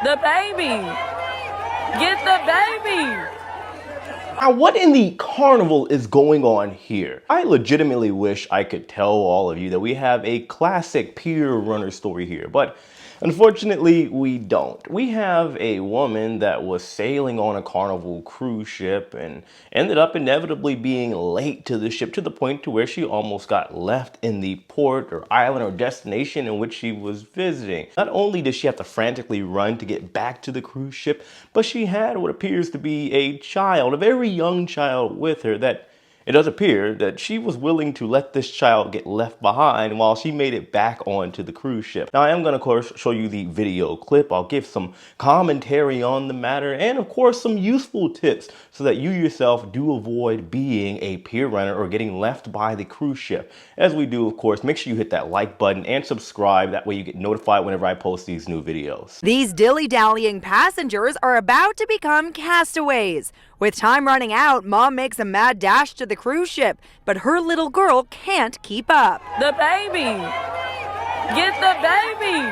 The baby. Get the baby. Now, what in the carnival is going on here? I legitimately wish I could tell all of you that we have a classic pier runner story here, but unfortunately we don't. We have a woman that was sailing on a Carnival cruise ship and ended up inevitably being late to the ship to the point to where she almost got left in the port or island or destination in which she was visiting. Not only did she have to frantically run to get back to the cruise ship, but she had what appears to be a child, a very young child with her that it does appear that she was willing to let this child get left behind while she made it back onto the cruise ship. Now, I am going to, of course, show you the video clip. I'll give some commentary on the matter and, of course, some useful tips so that you yourself do avoid being a pier runner or getting left by the cruise ship. As we do, of course, make sure you hit that like button and subscribe. That way you get notified whenever I post these new videos. These dilly-dallying passengers are about to become castaways. With time running out, Mom makes a mad dash to the cruise ship, but her little girl can't keep up. The baby. Get the baby.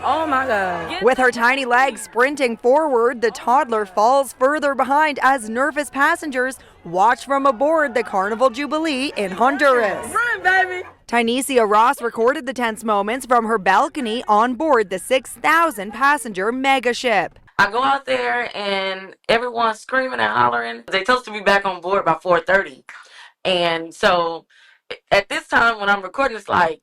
Oh my God. With her tiny legs sprinting forward, the toddler falls further behind as nervous passengers watch from aboard the Carnival Jubilee in Honduras. Run, baby. Tynesia Ross recorded the tense moments from her balcony on board the 6,000 passenger mega ship. I go out there and everyone's screaming and hollering. They supposed to be back on board by 4:30. And so at this time when I'm recording, it's like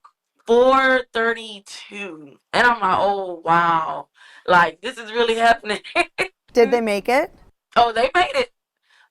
4:32. And I'm like, oh, wow. Like, this is really happening. Did they make it? Oh, they made it.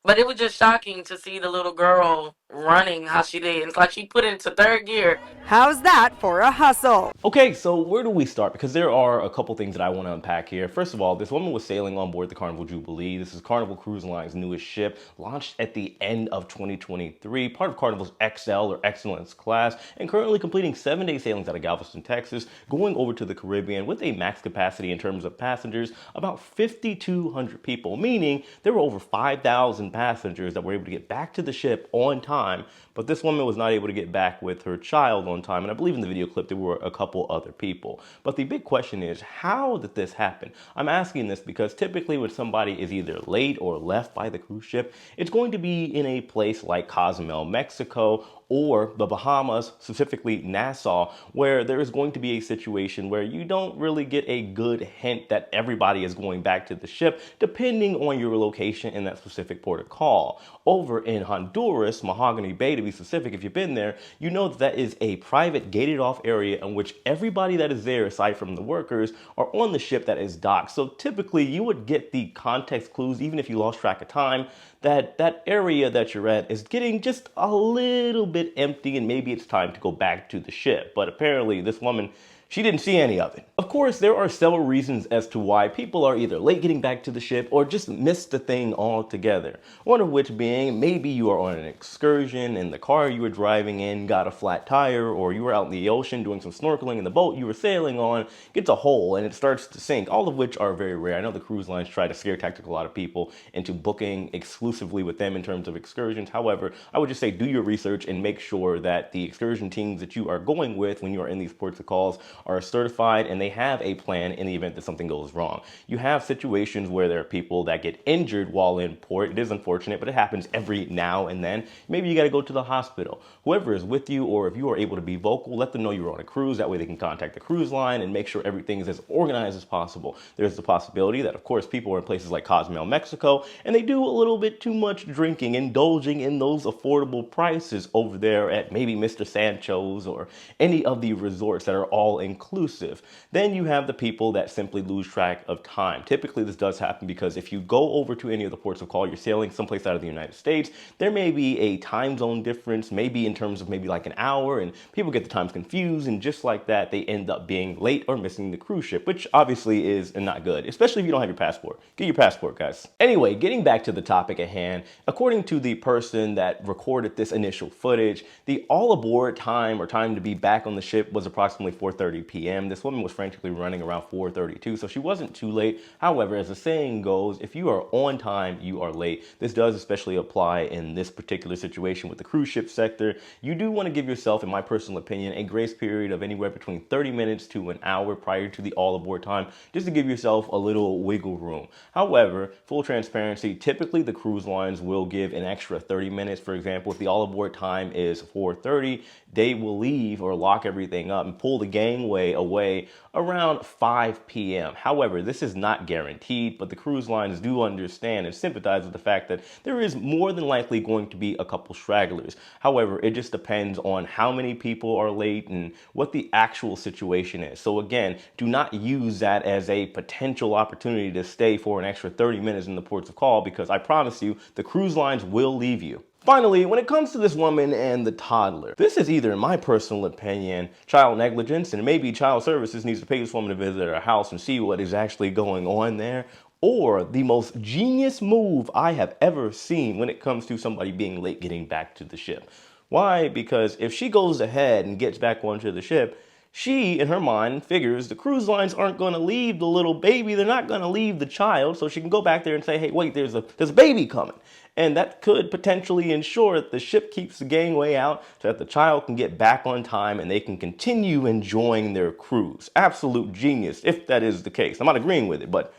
But it was just shocking to see the little girl running how she did. It's like she put it into third gear. How's that for a hustle? Okay, so where do we start? Because there are a couple things that I want to unpack here. First of all, this woman was sailing on board the Carnival Jubilee. This is Carnival Cruise Line's newest ship, launched at the end of 2023, part of Carnival's XL or Excellence class, and currently completing 7-day sailings out of Galveston, Texas, going over to the Caribbean with a max capacity in terms of passengers, about 5,200 people, meaning there were over 5,000 passengers that were able to get back to the ship on time, but this woman was not able to get back with her child on time, and I believe in the video clip there were a couple other people. But the big question is, how did this happen? I'm asking this because typically when somebody is either late or left by the cruise ship, it's going to be in a place like Cozumel, Mexico, or the Bahamas, specifically Nassau, where there is going to be a situation where you don't really get a good hint that everybody is going back to the ship, depending on your location in that specific port of call. Over in Honduras, Mahogany Bay to be specific, if you've been there, you know that is a private gated off area in which everybody that is there, aside from the workers, are on the ship that is docked. So typically you would get the context clues, even if you lost track of time, that area that you're at is getting just a little bit empty and maybe it's time to go back to the ship. But apparently this woman, she didn't see any of it. Of course, there are several reasons as to why people are either late getting back to the ship or just miss the thing altogether. One of which being maybe you are on an excursion and the car you were driving in got a flat tire, or you were out in the ocean doing some snorkeling and the boat you were sailing on gets a hole and it starts to sink, all of which are very rare. I know the cruise lines try to scare tactic a lot of people into booking exclusively with them in terms of excursions. However, I would just say do your research and make sure that the excursion teams that you are going with when you are in these ports of calls are certified and they have a plan in the event that something goes wrong. You have situations where there are people that get injured while in port. It is unfortunate, but it happens every now and then. Maybe you got to go to the hospital. Whoever is with you, or if you are able to be vocal, let them know you're on a cruise. That way they can contact the cruise line and make sure everything is as organized as possible. There's the possibility that, of course, people are in places like Cozumel, Mexico, and they do a little bit too much drinking, indulging in those affordable prices over there at maybe Mr. Sancho's or any of the resorts that are all inclusive. Then you have the people that simply lose track of time. Typically this does happen because if you go over to any of the ports of call, you're sailing someplace out of the United States, there may be a time zone difference, maybe in terms of maybe like an hour, and people get the times confused, and just like that they end up being late or missing the cruise ship, which obviously is not good, especially if you don't have your passport. Get your passport, guys. Anyway, getting back to the topic at hand, according to the person that recorded this initial footage, the all aboard time or time to be back on the ship was approximately 4:30 4:30 p.m. This woman was frantically running around 4:32, so she wasn't too late. However, as the saying goes, if you are on time, you are late. This does especially apply in this particular situation with the cruise ship sector. You do want to give yourself, in my personal opinion, a grace period of anywhere between 30 minutes to an hour prior to the all aboard time, just to give yourself a little wiggle room. However, full transparency, typically the cruise lines will give an extra 30 minutes. For example, if the all aboard time is 4:30, they will leave or lock everything up and pull the gangway away around 5 p.m. However, this is not guaranteed, but the cruise lines do understand and sympathize with the fact that there is more than likely going to be a couple stragglers. However, it just depends on how many people are late and what the actual situation is. So again, do not use that as a potential opportunity to stay for an extra 30 minutes in the ports of call, because I promise you, the cruise lines will leave you. Finally, when it comes to this woman and the toddler, this is either, in my personal opinion, child negligence, and maybe child services needs to pay this woman to visit her house and see what is actually going on there, or the most genius move I have ever seen when it comes to somebody being late getting back to the ship. Why? Because if she goes ahead and gets back onto the ship, she, in her mind, figures the cruise lines aren't going to leave the little baby. They're not going to leave the child, so she can go back there and say, hey, wait, there's a baby coming. And that could potentially ensure that the ship keeps the gangway out so that the child can get back on time and they can continue enjoying their cruise. Absolute genius, if that is the case. I'm not agreeing with it, but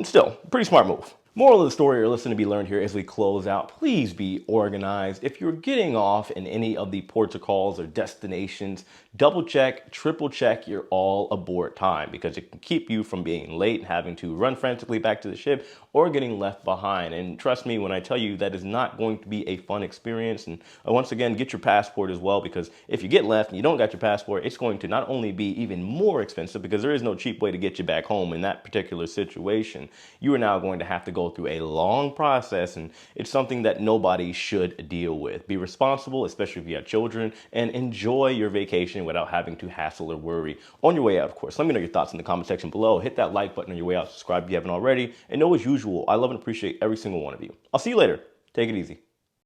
still, pretty smart move. Moral of the story, or lesson to be learned here as we close out, please be organized. If you're getting off in any of the ports or calls or destinations, double check, triple check your all aboard time, because it can keep you from being late and having to run frantically back to the ship or getting left behind. And trust me when I tell you that is not going to be a fun experience. And once again, get your passport as well, because if you get left and you don't got your passport, it's going to not only be even more expensive, because there is no cheap way to get you back home in that particular situation. You are now going to have to go through a long process, and it's something that nobody should deal with. Be responsible, especially if you have children, and enjoy your vacation without having to hassle or worry on your way out, of course. Let me know your thoughts in the comment section below. Hit that like button on your way out, subscribe if you haven't already, and know as usual, I love and appreciate every single one of you. I'll see you later. Take it easy.